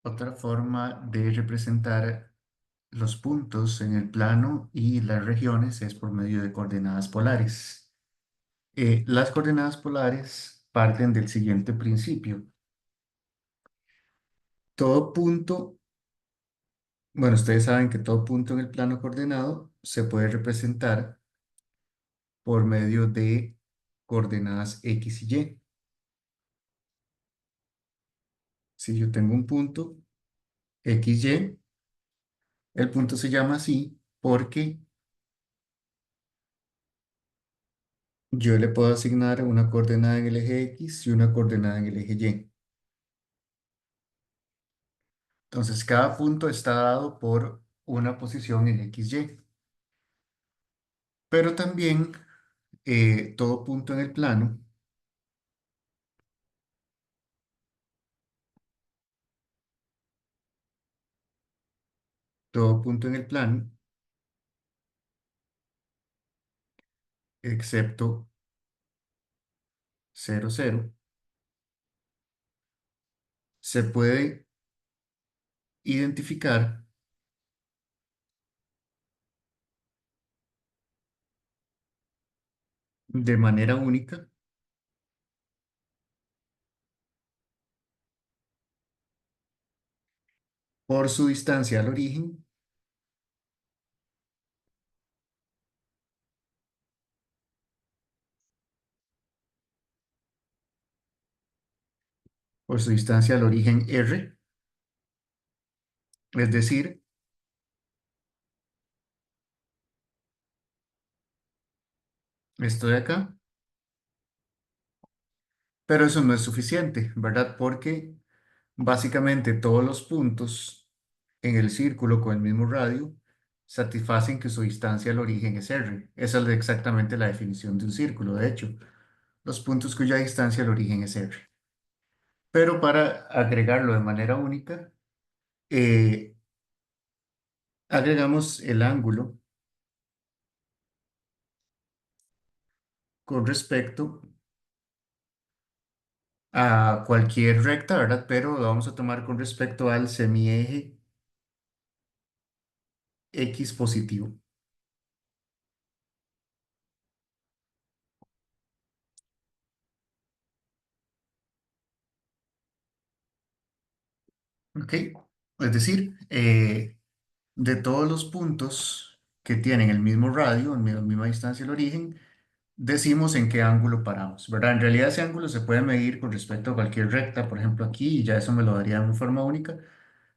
Otra forma de representar los puntos en el plano y las regiones es por medio de coordenadas polares. Las coordenadas polares parten del siguiente principio. Todo punto, bueno, ustedes saben que todo punto en el plano coordenado se puede representar por medio de coordenadas X y Y. Si yo tengo un punto X, Y, el punto se llama así porque yo le puedo asignar una coordenada en el eje X y una coordenada en el eje Y. Entonces, cada punto está dado por una posición en X, Y. Pero también todo punto en el plano, todo punto en el plano, excepto 0, 0, se puede identificar de manera única por su distancia al origen, por su distancia al origen R, es decir, esto de acá. Pero eso no es suficiente, ¿verdad? Porque básicamente todos los puntos en el círculo con el mismo radio satisfacen que su distancia al origen es R. Esa es exactamente la definición de un círculo, de hecho, los puntos cuya distancia al origen es R. Pero para agregarlo de manera única, eh, agregamos el ángulo con respecto a cualquier recta, ¿verdad? Pero lo vamos a tomar con respecto al semieje X positivo. ¿Ok? Es decir, de todos los puntos que tienen el mismo radio, la misma distancia al origen, decimos en qué ángulo paramos, ¿verdad? En realidad ese ángulo se puede medir con respecto a cualquier recta, por ejemplo aquí, y ya eso me lo daría en forma única,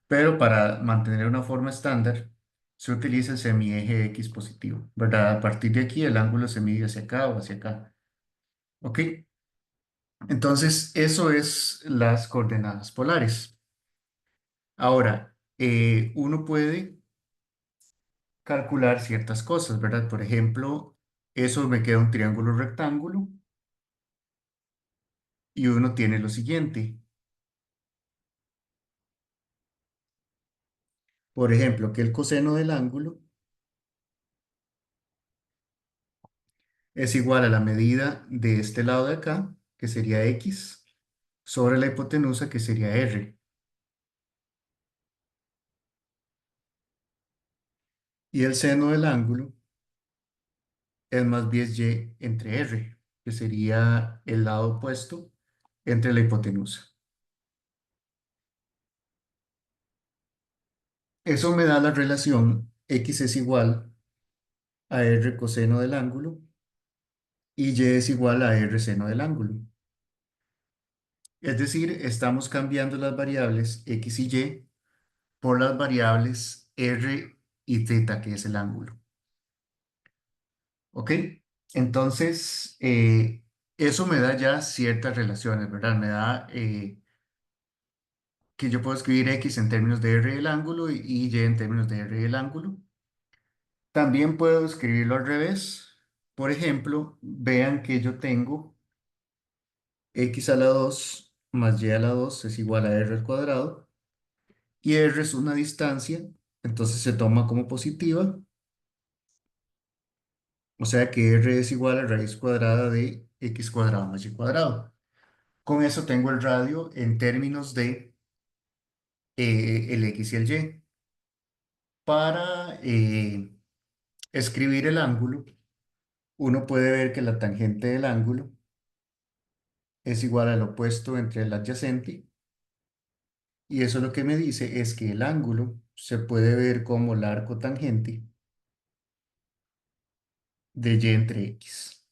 pero para mantener una forma estándar se utiliza el semieje X positivo, ¿verdad? A partir de aquí el ángulo se mide hacia acá o hacia acá, ¿ok? Entonces, eso es las coordenadas polares. Ahora, uno puede calcular ciertas cosas, ¿verdad? Por ejemplo, eso me queda un triángulo rectángulo y uno tiene lo siguiente. Por ejemplo, que el coseno del ángulo es igual a la medida de este lado de acá, que sería X, sobre la hipotenusa, que sería R. Y el seno del ángulo es más bien Y entre R, que sería el lado opuesto entre la hipotenusa. Eso me da la relación X es igual a R coseno del ángulo y Y es igual a R seno del ángulo. Es decir, estamos cambiando las variables X y Y por las variables R y θ, que es el ángulo. ¿Ok? Entonces, eso me da ya ciertas relaciones, ¿verdad? Me da que yo puedo escribir X en términos de R del ángulo y Y en términos de R del ángulo. También puedo escribirlo al revés. Por ejemplo, vean que yo tengo X a la 2 más Y a la 2 es igual a R al cuadrado. Y R es una distancia, entonces se toma como positiva, o sea que R es igual a raíz cuadrada de X cuadrado más Y cuadrado. Con eso tengo el radio en términos de el X y el Y. Para escribir el ángulo, uno puede ver que la tangente del ángulo es igual al opuesto entre el adyacente, y eso lo que me dice es que el ángulo se puede ver como el arco tangente de Y entre X.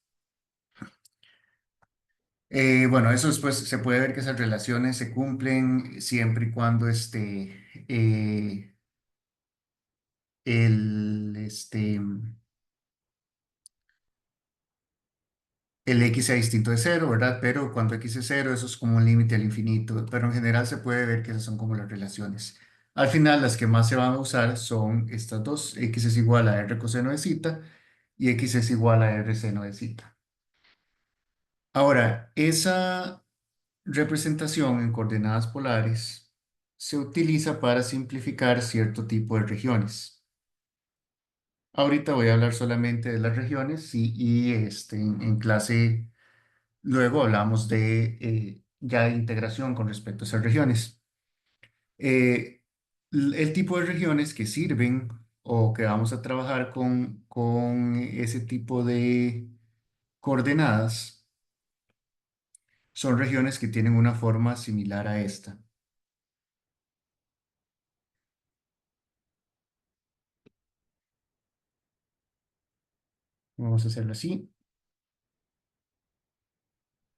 Bueno, eso después se puede ver que esas relaciones se cumplen siempre y cuando el, este, el X sea distinto de cero, ¿verdad? Pero cuando X es cero, eso es como un límite al infinito, pero en general se puede ver que esas son como las relaciones. Al final, las que más se van a usar son estas dos: X es igual a R coseno de zeta y X es igual a R seno de zeta. Ahora, esa representación en coordenadas polares se utiliza para simplificar cierto tipo de regiones. Ahorita voy a hablar solamente de las regiones en clase luego hablamos de ya de integración con respecto a esas regiones. Eh, el tipo de regiones que sirven o que vamos a trabajar con ese tipo de coordenadas son regiones que tienen una forma similar a esta. Vamos a hacerlo así,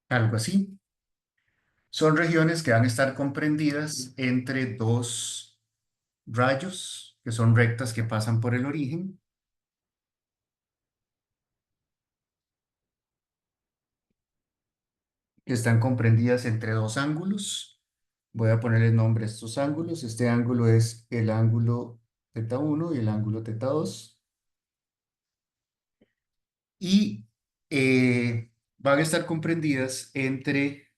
algo así. Son regiones que van a estar comprendidas entre dos rayos, que son rectas que pasan por el origen, que están comprendidas entre dos ángulos. Voy a ponerle nombre a estos ángulos. Este ángulo es el ángulo θ1 y el ángulo θ2. Y van a estar comprendidas entre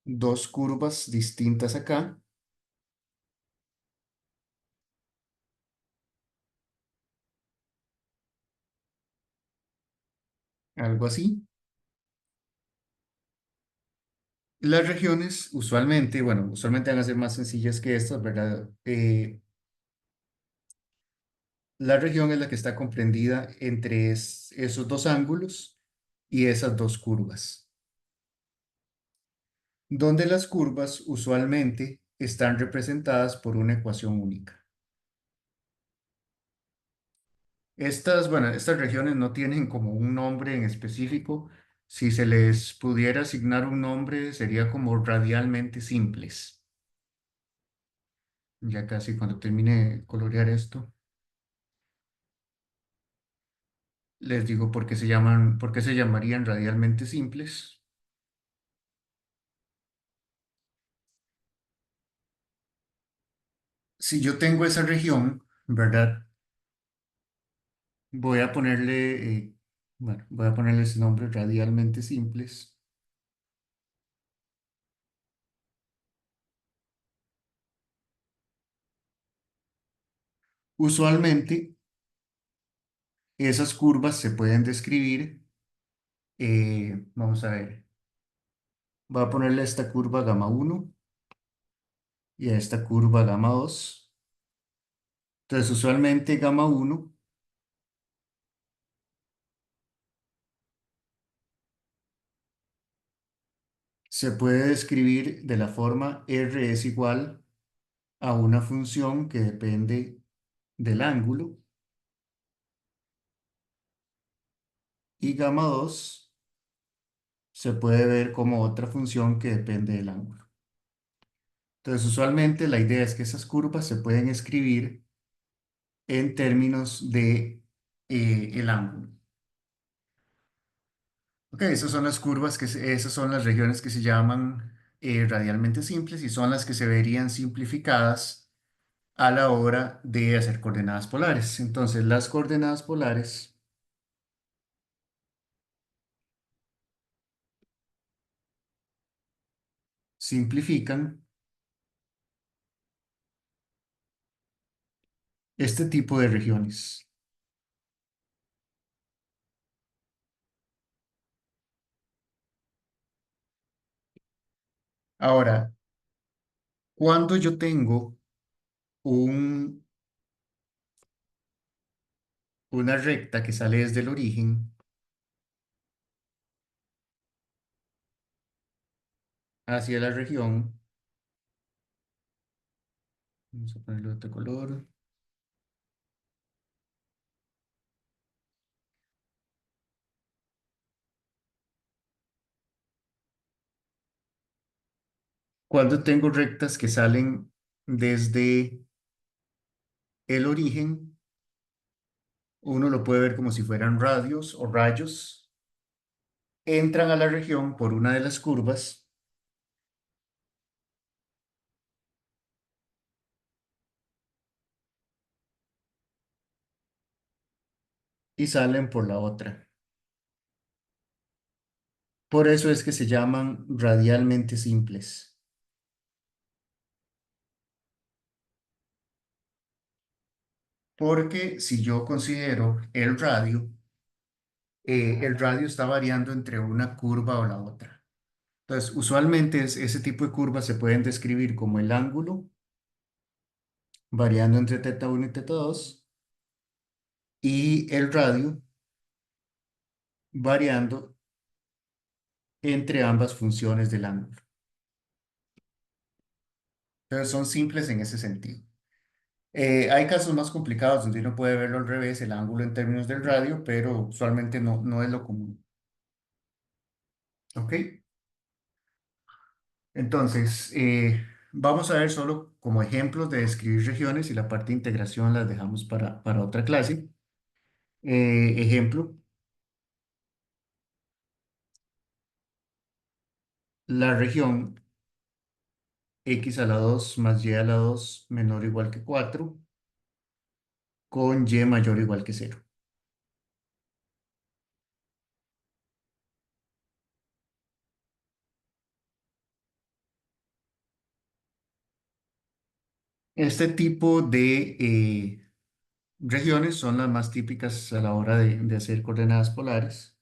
dos curvas distintas acá, algo así. Las regiones usualmente, bueno, usualmente van a ser más sencillas que estas, ¿verdad? La región es la que está comprendida entre esos dos ángulos y esas dos curvas, donde las curvas usualmente están representadas por una ecuación única. Bueno, estas regiones no tienen como un nombre en específico. Si se les pudiera asignar un nombre, sería como radialmente simples. Ya casi cuando termine de colorear esto, les digo por qué se llamarían radialmente simples. Si yo tengo esa región, ¿verdad? Voy a ponerle, bueno, voy a ponerle ese nombre: radialmente simples. Usualmente, esas curvas se pueden describir, vamos a ver, voy a ponerle a esta curva gamma 1 y a esta curva gamma 2. Entonces, usualmente gamma 1 se puede describir de la forma R es igual a una función que depende del ángulo, y gamma 2 se puede ver como otra función que depende del ángulo. Entonces, usualmente la idea es que esas curvas se pueden escribir en términos de el ángulo. Ok, esas son las curvas esas son las regiones que se llaman radialmente simples y son las que se verían simplificadas a la hora de hacer coordenadas polares. Entonces, las coordenadas polares simplifican este tipo de regiones. Ahora, Cuando yo tengo un, una recta que sale desde el origen hacia la región, vamos a ponerle otro color. Cuando tengo rectas que salen desde el origen, uno lo puede ver como si fueran radios o rayos, entran a la región por una de las curvas y salen por la otra. Por eso es que se llaman radialmente simples, porque si yo considero el radio está variando entre una curva o la otra. Entonces, usualmente ese tipo de curvas se pueden describir como el ángulo variando entre teta 1 y teta 2 y el radio variando entre ambas funciones del ángulo. Entonces, son simples en ese sentido. Hay casos más complicados donde uno puede verlo al revés, el ángulo en términos del radio, pero usualmente no es lo común. ¿Ok? Entonces, vamos a ver solo como ejemplos de describir regiones y la parte de integración las dejamos para otra clase. Ejemplo, la región x a la 2 más y a la 2 menor o igual que 4 con y mayor o igual que cero. Este tipo de regiones son las más típicas a la hora de hacer coordenadas polares.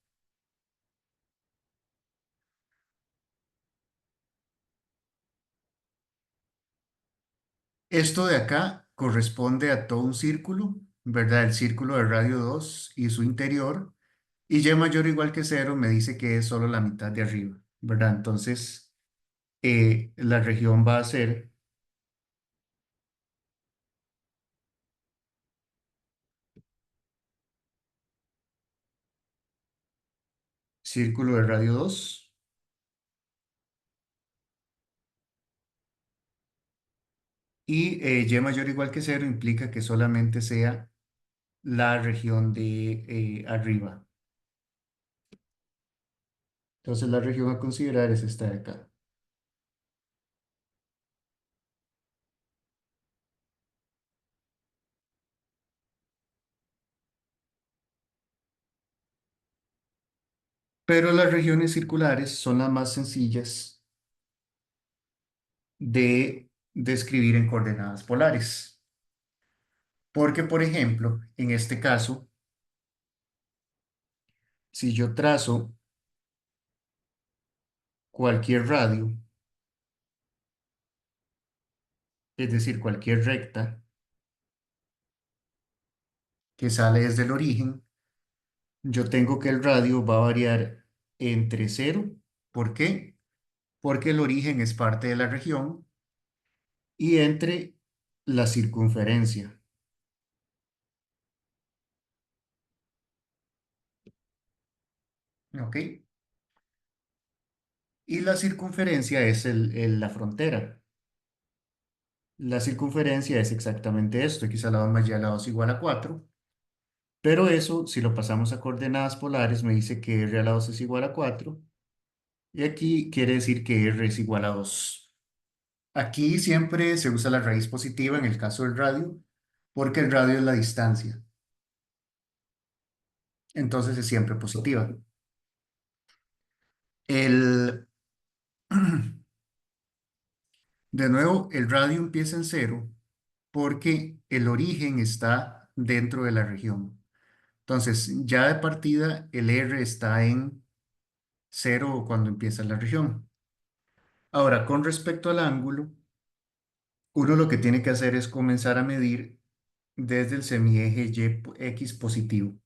Esto de acá corresponde a todo un círculo, ¿verdad? El círculo de radio 2 y su interior. Y y mayor o igual que cero me dice que es solo la mitad de arriba, ¿verdad? Entonces, la región va a ser círculo de radio 2 y y mayor o igual que cero implica que solamente sea la región de arriba. Entonces, la región a considerar es esta de acá. Pero las regiones circulares son las más sencillas de describir en coordenadas polares. Porque, por ejemplo, en este caso, si yo trazo cualquier radio, es decir, cualquier recta que sale desde el origen, yo tengo que el radio va a variar entre cero. ¿Por qué? Porque el origen es parte de la región y entre la circunferencia. ¿Ok? Y la circunferencia es la frontera. La circunferencia es exactamente esto, x a la 2 más y a la 2 igual a 4. Pero eso, si lo pasamos a coordenadas polares, me dice que r a la 2 es igual a 4. Y aquí quiere decir que r es igual a 2. Aquí siempre se usa la raíz positiva en el caso del radio, porque el radio es la distancia. Entonces es siempre positiva. El, de nuevo, el radio empieza en cero porque el origen está dentro de la región. Entonces, ya de partida, el R está en cero cuando empieza la región. Ahora, con respecto al ángulo, uno lo que tiene que hacer es comenzar a medir desde el semieje X positivo.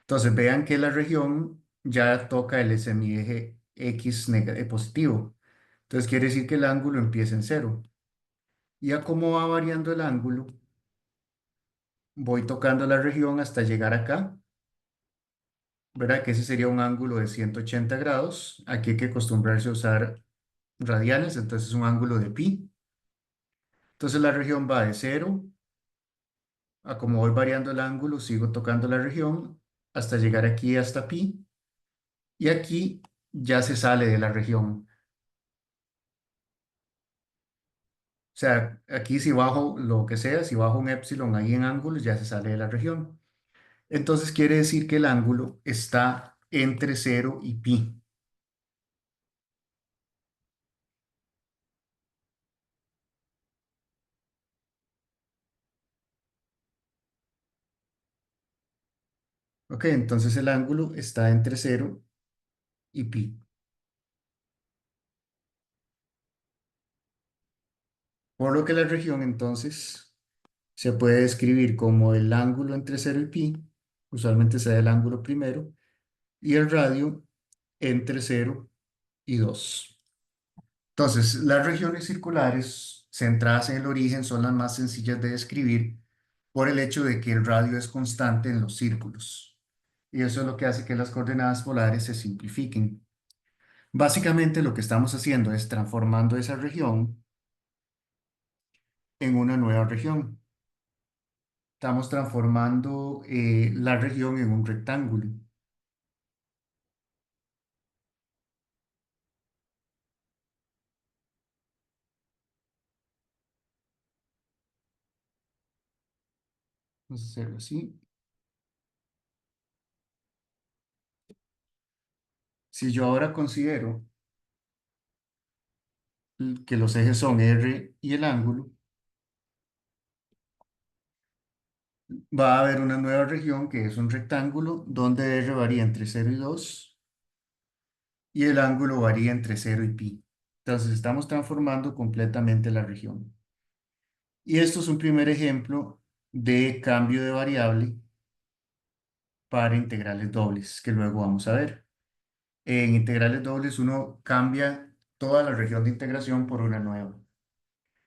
Entonces vean que la región ya toca el semieje positivo. Entonces quiere decir que el ángulo empieza en cero. Y a cómo va variando el ángulo, voy tocando la región hasta llegar acá. ¿Verdad? Que ese sería un ángulo de 180 grados. Aquí hay que acostumbrarse a usar radianes, entonces es un ángulo de pi. Entonces la región va de cero a como voy variando el ángulo, sigo tocando la región hasta llegar aquí hasta pi. Y aquí ya se sale de la región. O sea, aquí si bajo lo que sea, si bajo un épsilon ahí en ángulos, ya se sale de la región. Entonces quiere decir que el ángulo está entre cero y pi. Ok, entonces el ángulo está entre cero y pi. Por lo que la región entonces se puede describir como el ángulo entre cero y pi, usualmente se da el ángulo primero, y el radio entre cero y 2. Entonces, las regiones circulares centradas en el origen son las más sencillas de describir por el hecho de que el radio es constante en los círculos. Y eso es lo que hace que las coordenadas polares se simplifiquen. Básicamente lo que estamos haciendo es transformando esa región en una nueva región. Estamos transformando la región en un rectángulo. Vamos a hacerlo así. Si yo ahora considero que los ejes son R y el ángulo, va a haber una nueva región que es un rectángulo donde R varía entre cero y 2 y el ángulo varía entre cero y pi. Entonces estamos transformando completamente la región. Y esto es un primer ejemplo de cambio de variable para integrales dobles, que luego vamos a ver. En integrales dobles uno cambia toda la región de integración por una nueva.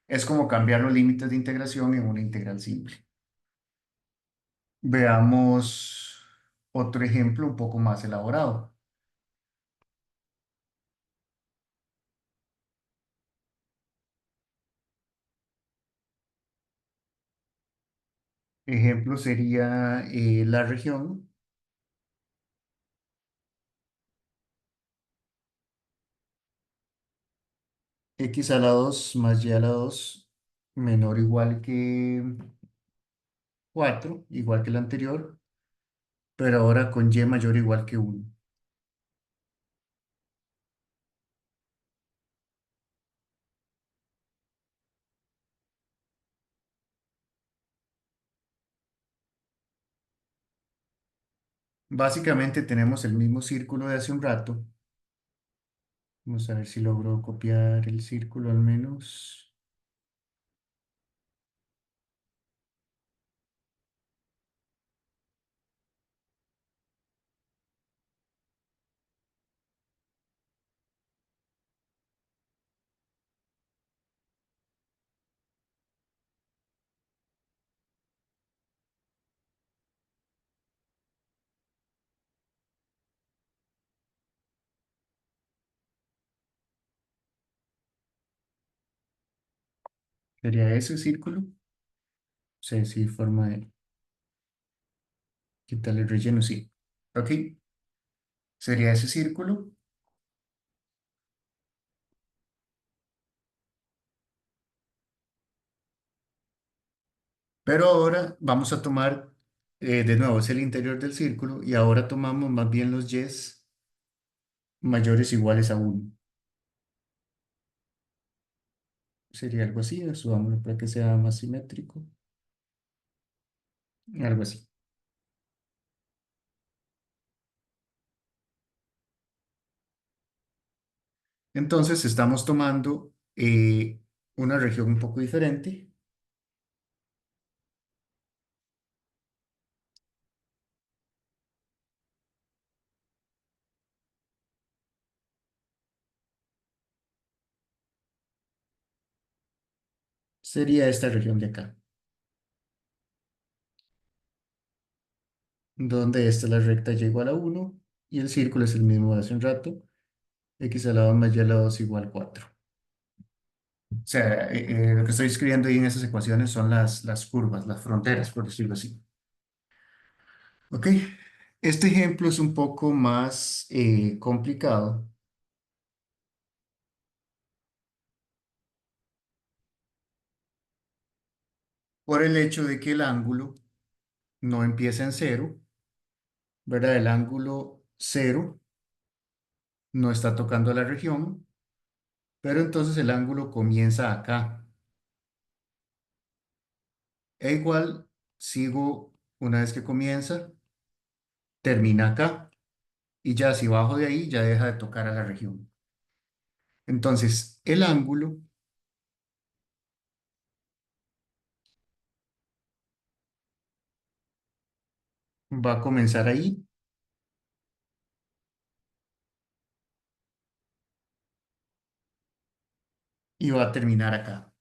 Es como cambiar los límites de integración en una integral simple. Veamos otro ejemplo un poco más elaborado. Ejemplo sería la región x a la 2 más y a la 2 menor o igual que 4 igual que la anterior, pero ahora con y mayor o igual que 1. Básicamente tenemos el mismo círculo de hace un rato. Vamos a ver si logro copiar el círculo al menos. Sería ese círculo. Sí, sí, forma de quitarle el relleno, sí. Ok, sería ese círculo. Pero ahora vamos a tomar, de nuevo, es el interior del círculo y ahora tomamos más bien los y's mayores o iguales a 1. Sería algo así, subámoslo para que sea más simétrico. Algo así. Entonces estamos tomando una región un poco diferente. Sería esta región de acá, donde esta es la recta y igual a 1 y el círculo es el mismo de hace un rato, x elevado más y elevado es igual a 4. O sea, lo que estoy escribiendo ahí en esas ecuaciones son las curvas, las fronteras, por decirlo así. Ok, este ejemplo es un poco más complicado por el hecho de que el ángulo no empieza en cero, ¿verdad? El ángulo cero no está tocando la región, pero entonces el ángulo comienza acá. E igual, sigo una vez que comienza, termina acá. Y ya si bajo de ahí, ya deja de tocar a la región. Entonces, el ángulo va a comenzar ahí y va a terminar acá. O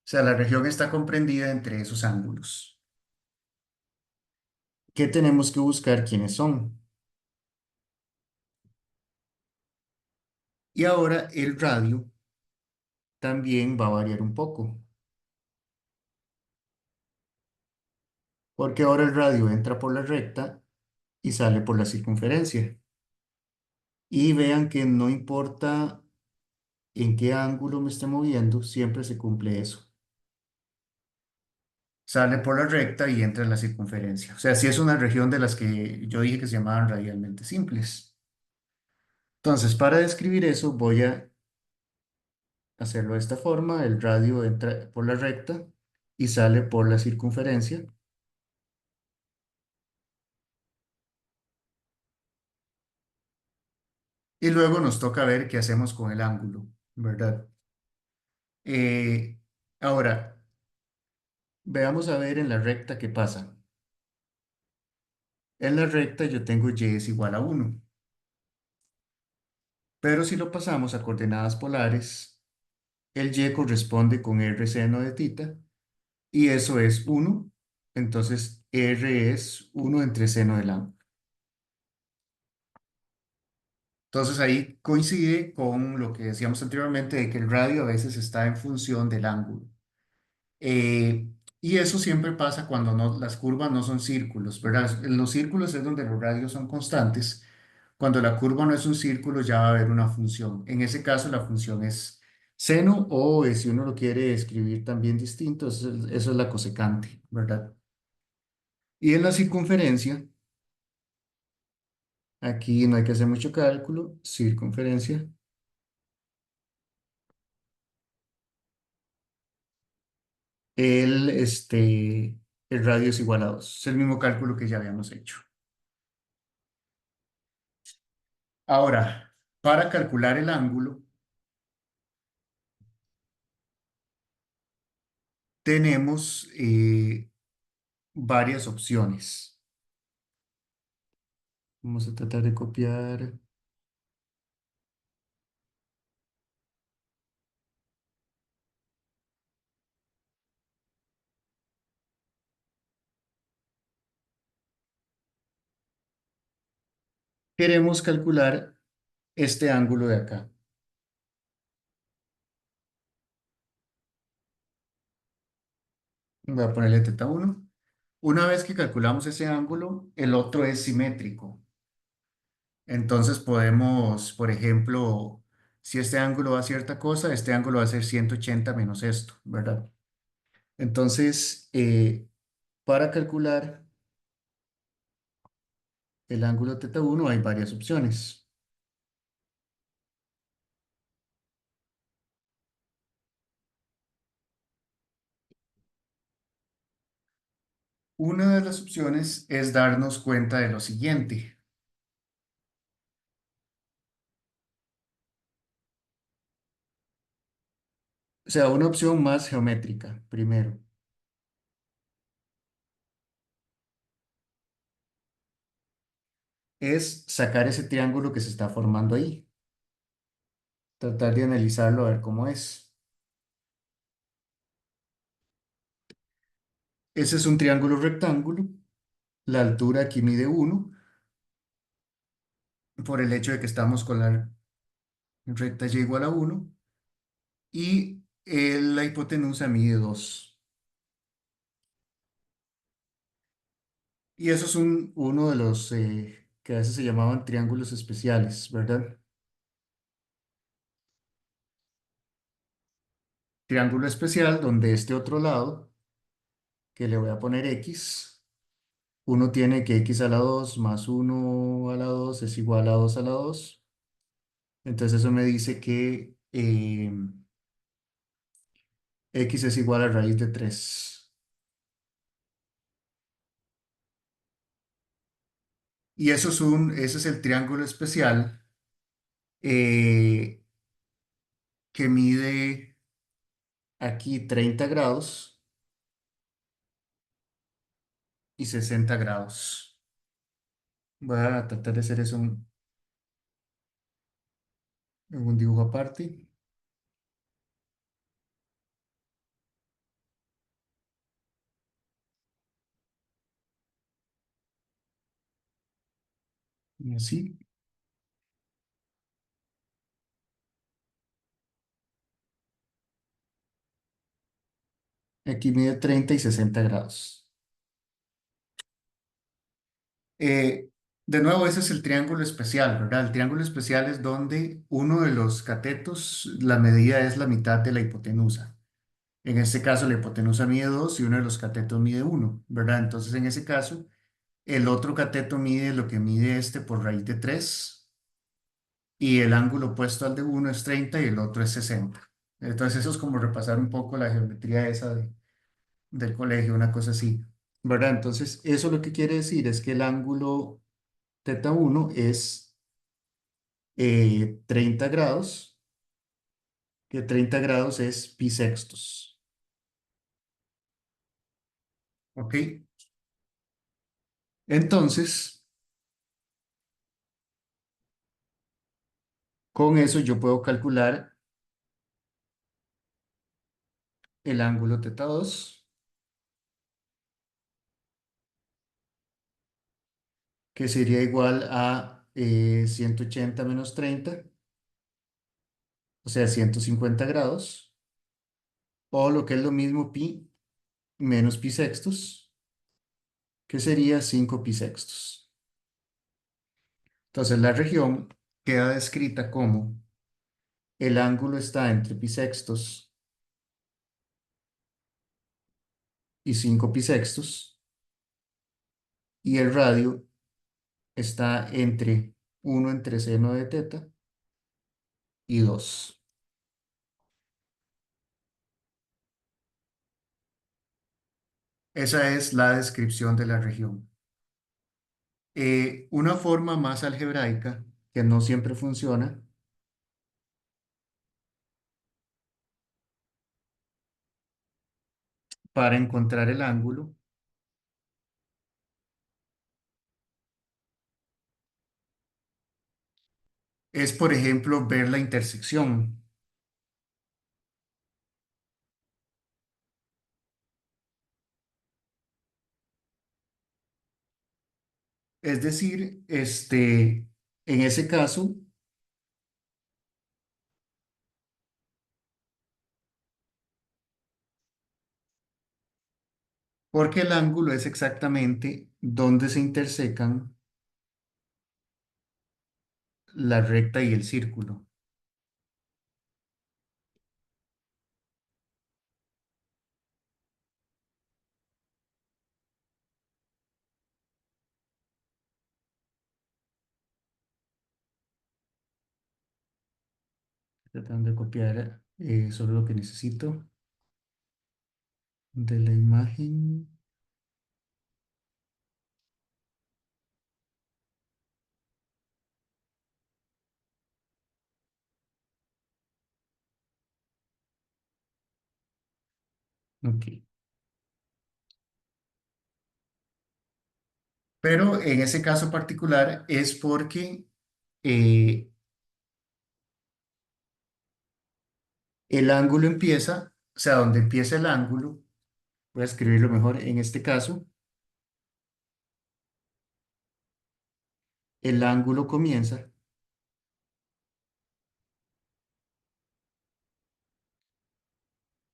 sea, la región está comprendida entre esos ángulos. ¿Qué tenemos que buscar quiénes son? Y ahora el radio también va a variar un poco, porque ahora el radio entra por la recta y sale por la circunferencia. Y vean que no importa en qué ángulo me esté moviendo, siempre se cumple eso. Sale por la recta y entra en la circunferencia. O sea, si es una región de las que yo dije que se llamaban radialmente simples. Entonces, para describir eso, voy a hacerlo de esta forma. El radio entra por la recta y sale por la circunferencia. Y luego nos toca ver qué hacemos con el ángulo, ¿verdad? Eh, ahora, veamos a ver en la recta qué pasa. En la recta yo tengo y es igual a 1, pero si lo pasamos a coordenadas polares, el y corresponde con r seno de tita y eso es 1. Entonces r es 1 entre seno del ángulo. Entonces ahí coincide con lo que decíamos anteriormente de que el radio a veces está en función del ángulo. Eh, y eso siempre pasa cuando las curvas no son círculos, ¿verdad? En los círculos es donde los radios son constantes. Cuando la curva no es un círculo ya va a haber una función. En ese caso la función es seno o si uno lo quiere escribir también distinto, eso es la cosecante, ¿verdad? Y en la circunferencia, aquí no hay que hacer mucho cálculo, circunferencia, el radio es igual a 2. Es el mismo cálculo que ya habíamos hecho. Ahora, para calcular el ángulo, tenemos varias opciones. Vamos a tratar de copiar. Queremos calcular este ángulo de acá. Voy a ponerle teta 1. Una vez que calculamos ese ángulo, el otro es simétrico. Entonces podemos, por ejemplo, si este ángulo va a cierta cosa, este ángulo va a ser 180 menos esto, ¿verdad? Entonces, para calcular el ángulo teta 1 hay varias opciones. Una de las opciones es darnos cuenta de lo siguiente. O sea, una opción más geométrica, primero, es sacar ese triángulo que se está formando ahí, tratar de analizarlo a ver cómo es. Ese es un triángulo rectángulo, la altura aquí mide 1 por el hecho de que estamos con la recta y igual a 1 y la hipotenusa mide 2. Y eso es uno de los que a veces se llamaban triángulos especiales, ¿verdad? Triángulo especial donde este otro lado, que le voy a poner x, uno tiene que x a la 2 más uno a la 2 es igual a 2 a la 2. Entonces eso me dice que x es igual a raíz de 3. Y ese es el triángulo especial eh, que mide aquí 30 grados y 60 grados. Voy a tratar de hacer eso en un dibujo aparte. Y así. Aquí mide 30 y 60 grados. Eh, de nuevo, ese es el triángulo especial, ¿verdad? El triángulo especial es donde uno de los catetos, la medida es la mitad de la hipotenusa. En este caso, la hipotenusa mide 2 y uno de los catetos mide 1, ¿verdad? Entonces, en ese caso, el otro cateto mide lo que mide este por raíz de 3 y el ángulo opuesto al de uno es 30 y el otro es 60. Entonces, eso es como repasar un poco la geometría esa del colegio, una cosa así, ¿verdad? Entonces, eso lo que quiere decir es que el ángulo teta uno es 30 grados, que 30 grados es pi sextos, ¿ok? Entonces, con eso yo puedo calcular el ángulo teta 2, que sería igual a 180 menos 30, o sea, 150 grados, o lo que es lo mismo pi menos pi sextos, que sería 5 pi sextos. Entonces, la región queda descrita como el ángulo está entre pi sextos y 5 pi sextos, y el radio está entre 1 entre seno de teta y 2. Esa es la descripción de la región. Una forma más algebraica, que no siempre funciona, para encontrar el ángulo, es, por ejemplo, ver la intersección. Es decir, en ese caso, porque el ángulo es exactamente donde se intersecan la recta y el círculo. Tratando de copiar solo lo que necesito de la imagen. Ok. Pero en ese caso particular es porque eh, el ángulo empieza, o sea, donde empieza el ángulo, voy a escribirlo mejor, en este caso, el ángulo comienza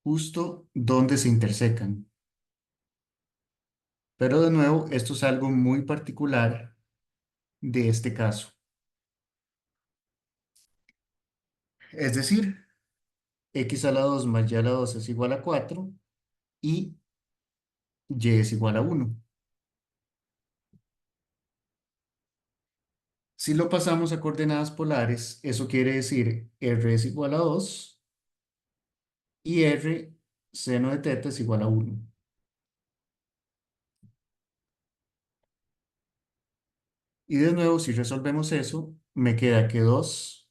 justo donde se intersecan. Pero de nuevo, esto es algo muy particular de este caso. Es decir, x a la 2 más y a la 2 es igual a 4 y y es igual a 1. Si lo pasamos a coordenadas polares, eso quiere decir r es igual a 2 y r seno de teta es igual a 1. Y de nuevo, si resolvemos eso, me queda que 2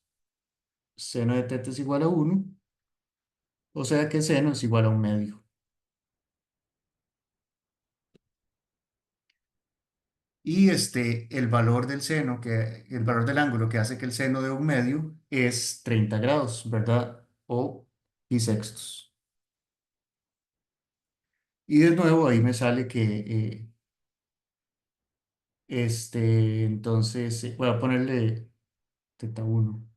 seno de teta es igual a 1, o sea que seno es igual a un medio. Y el valor del seno, el valor del ángulo que hace que el seno de un medio es 30 grados, ¿verdad? O pi sextos. Y de nuevo ahí me sale que, entonces, voy a ponerle teta uno.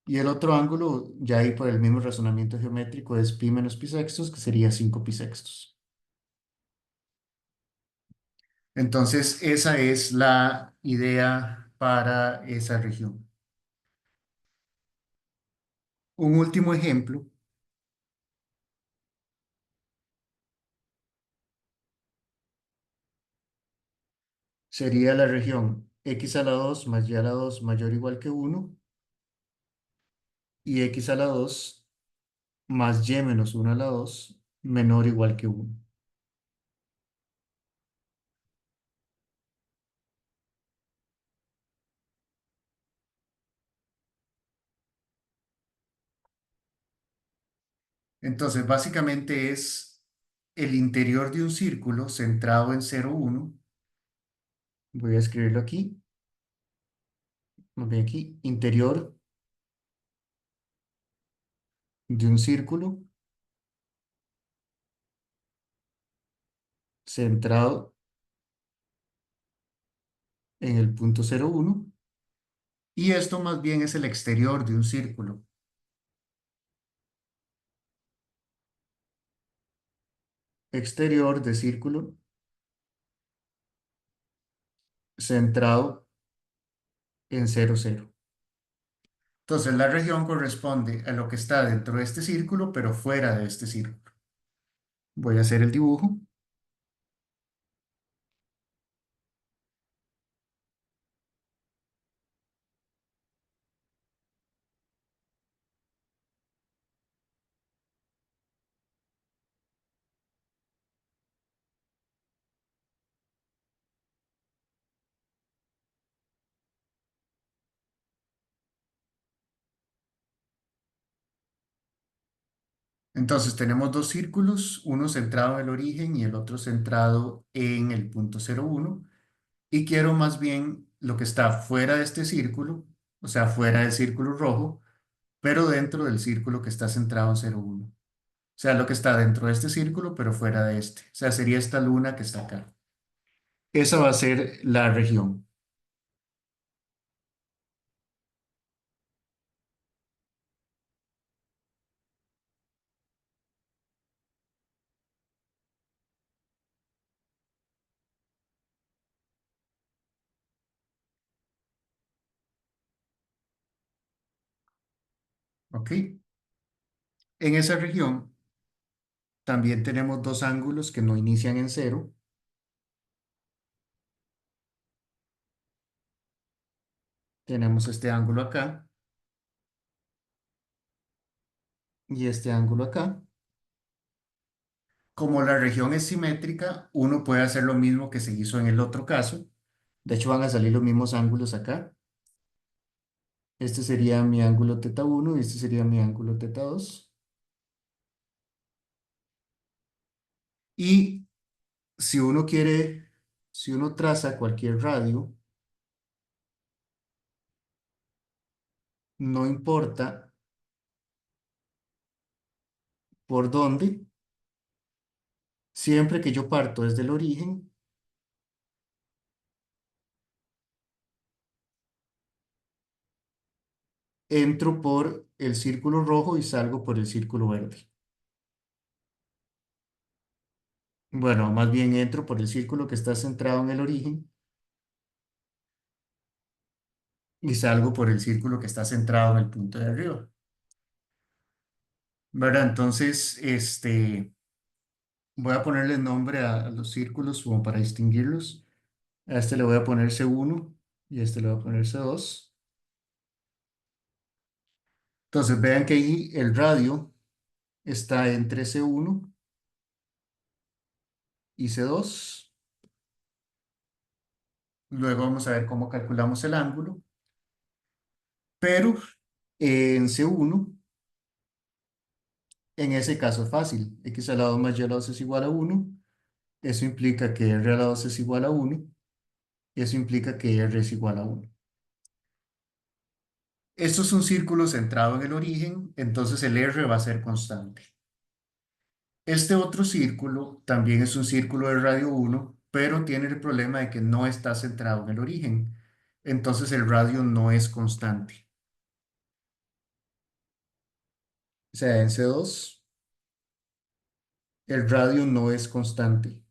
Y el otro ángulo, ya ahí por el mismo razonamiento geométrico, es pi menos pi sextos, que sería 5 pi sextos. Entonces, esa es la idea para esa región. Un último ejemplo sería la región x a la 2 más y a la 2 mayor o igual que 1 y x a la 2 más y menos 1 a la 2 menor o igual que 1. Entonces, básicamente es el interior de un círculo centrado en 0, 1. Voy a escribirlo aquí, más bien aquí, interior de un círculo centrado en el punto 0, 1. Y esto más bien es el exterior de un círculo. Exterior de círculo centrado en 0, 0. Entonces, la región corresponde a lo que está dentro de este círculo, pero fuera de este círculo. Voy a hacer el dibujo. Entonces, tenemos dos círculos, uno centrado en el origen y el otro centrado en el punto 0, 1. Y quiero más bien lo que está fuera de este círculo, o sea, fuera del círculo rojo, pero dentro del círculo que está centrado en 0, 1. O sea, lo que está dentro de este círculo, pero fuera de este. O sea, sería esta luna que está acá. Esa va a ser la región. ¿Ok? En esa región también tenemos dos ángulos que no inician en cero. Tenemos este ángulo acá y este ángulo acá. Como la región es simétrica, uno puede hacer lo mismo que se hizo en el otro caso. De hecho, van a salir los mismos ángulos acá. Este sería mi ángulo teta 1 y este sería mi ángulo teta 2. Y si uno quiere, si uno traza cualquier radio, no importa por dónde, siempre que yo parto desde el origen, entro por el círculo rojo y salgo por el círculo verde. Bueno, más bien entro por el círculo que está centrado en el origen y salgo por el círculo que está centrado en el punto de arriba. ¿Verdad? Entonces, voy a ponerle nombre a los círculos como para distinguirlos. A este le voy a poner C1 y a este le voy a poner C2. Entonces, vean que ahí el radio está entre C1 y C2. Luego vamos a ver cómo calculamos el ángulo. Pero en C1, en ese caso es fácil. X a la 2 más y a la 2 es igual a 1. Eso implica que R a la 2 es igual a 1. Eso implica que R es igual a 1. Esto es un círculo centrado en el origen, entonces el R va a ser constante. Este otro círculo también es un círculo de radio 1, pero tiene el problema de que no está centrado en el origen. Entonces el radio no es constante. O sea, en C2 el radio no es constante.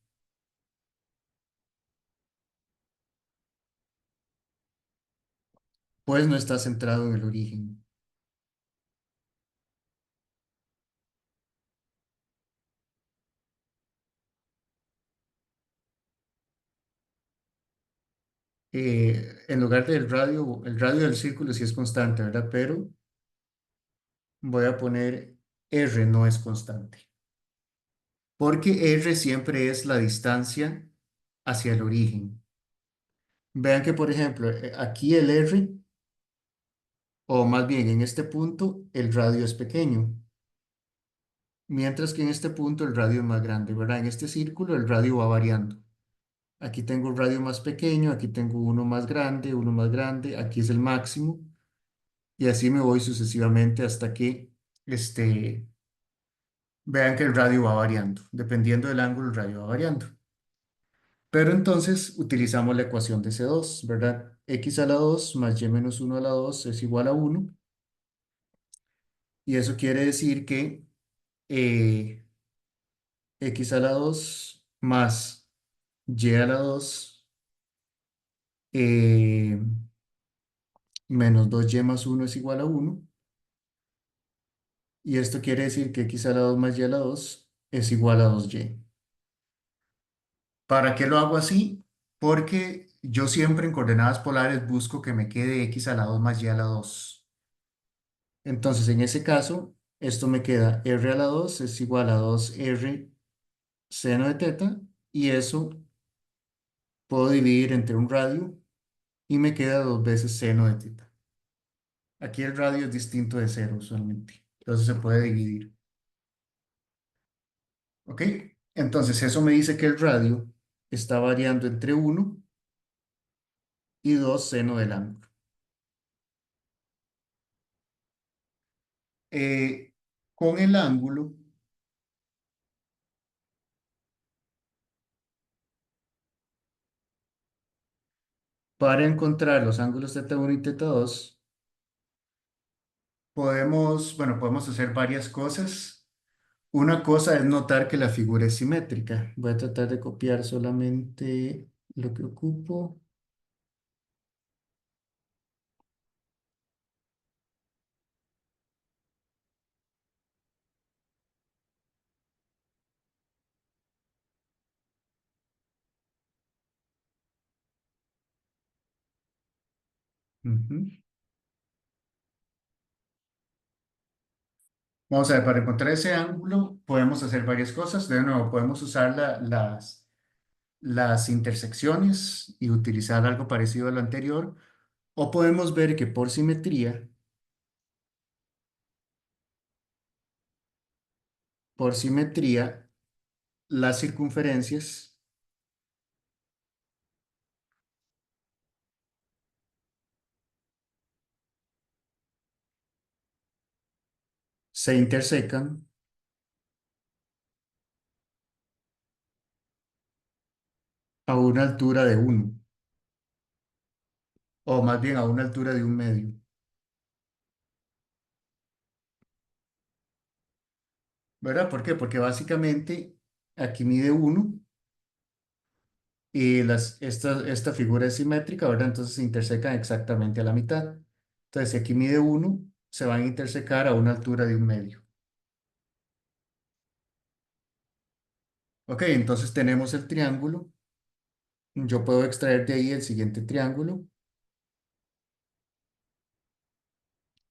Pues no está centrado en el origen. En lugar del radio, el radio del círculo sí es constante, ¿verdad? Pero voy a poner R no es constante. Porque R siempre es la distancia hacia el origen. Vean que, por ejemplo, aquí el R, o más bien en este punto, el radio es pequeño, mientras que en este punto el radio es más grande, ¿verdad? En este círculo el radio va variando. Aquí tengo un radio más pequeño, aquí tengo uno más grande, aquí es el máximo, y así me voy sucesivamente hasta que vean que el radio va variando. Dependiendo del ángulo, el radio va variando. Pero entonces utilizamos la ecuación de C2, ¿verdad? X a la 2 más y menos uno a la 2 es igual a 1. Y eso quiere decir que eh, X a la 2 más Y a la 2 eh, menos 2Y más uno es igual a 1. Y esto quiere decir que X a la 2 más Y a la 2 es igual a 2Y. ¿Para qué lo hago así? Porque yo siempre en coordenadas polares busco que me quede X a la 2 más Y a la 2. Entonces, en ese caso, esto me queda R a la 2 es igual a 2R seno de teta, y eso puedo dividir entre un radio y me queda dos veces seno de teta. Aquí el radio es distinto de cero usualmente, entonces se puede dividir. ¿Ok? Entonces, eso me dice que el radio está variando entre 1 y 2 seno del ángulo. Eh, con el ángulo, para encontrar los ángulos θ1 y θ2, podemos hacer varias cosas. Una cosa es notar que la figura es simétrica. Voy a tratar de copiar solamente lo que ocupo. Ujú. Vamos a ver, para encontrar ese ángulo podemos hacer varias cosas. De nuevo, podemos usar las intersecciones y utilizar algo parecido a lo anterior. O podemos ver que por simetría, las circunferencias se intersecan a una altura de uno, o más bien a una altura de un medio. ¿Verdad? ¿Por qué? Porque básicamente aquí mide uno y esta figura es simétrica, ¿verdad? Entonces se intersecan exactamente a la mitad. Entonces, si aquí mide uno, se van a intersecar a una altura de un medio. Ok, entonces tenemos el triángulo. Yo puedo extraer de ahí el siguiente triángulo,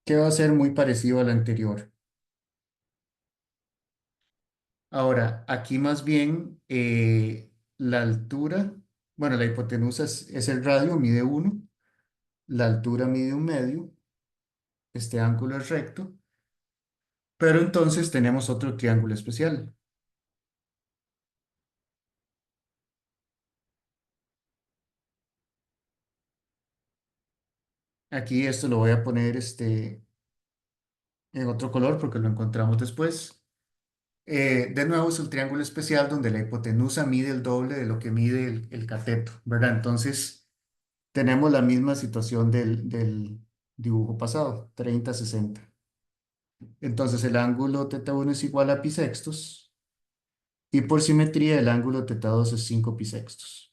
que va a ser muy parecido al anterior. Ahora, aquí más bien la altura, bueno, la hipotenusa es el radio, mide uno, la altura mide un medio, este ángulo es recto, pero entonces tenemos otro triángulo especial. Aquí esto lo voy a poner en otro color porque lo encontramos después. De nuevo es el triángulo especial donde la hipotenusa mide el doble de lo que mide el cateto, ¿verdad? Entonces tenemos la misma situación del dibujo pasado, 30-60. Entonces el ángulo θ1 es igual a pi sextos y por simetría el ángulo θ2 es 5 pi sextos.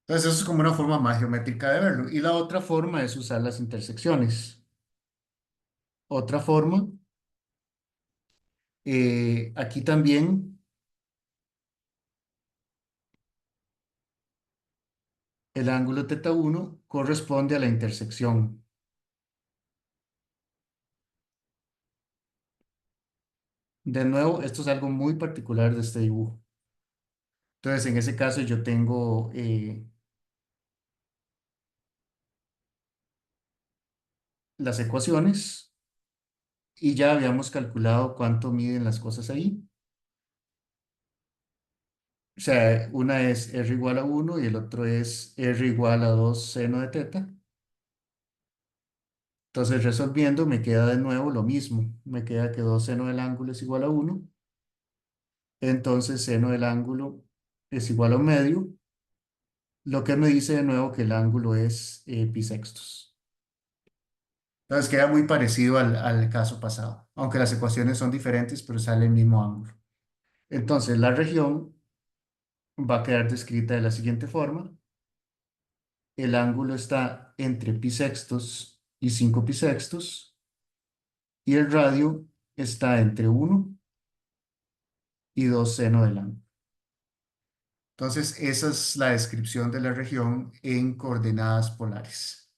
Entonces eso es como una forma más geométrica de verlo. Y la otra forma es usar las intersecciones. Otra forma, aquí también el ángulo θ1 corresponde a la intersección. De nuevo, esto es algo muy particular de este dibujo. Entonces, en ese caso yo tengo las ecuaciones y ya habíamos calculado cuánto miden las cosas ahí. O sea, una es r igual a uno y el otro es r igual a 2 seno de teta. Entonces, resolviendo, me queda de nuevo lo mismo. Me queda que 2 seno del ángulo es igual a uno. Entonces, seno del ángulo es igual a un medio, lo que me dice de nuevo que el ángulo es pi sextos. Entonces, queda muy parecido al caso pasado, aunque las ecuaciones son diferentes, pero sale el mismo ángulo. Entonces, la región va a quedar descrita de la siguiente forma. El ángulo está entre pi sextos y 5 pi sextos y el radio está entre uno y 2 seno del ángulo. Entonces, esa es la descripción de la región en coordenadas polares.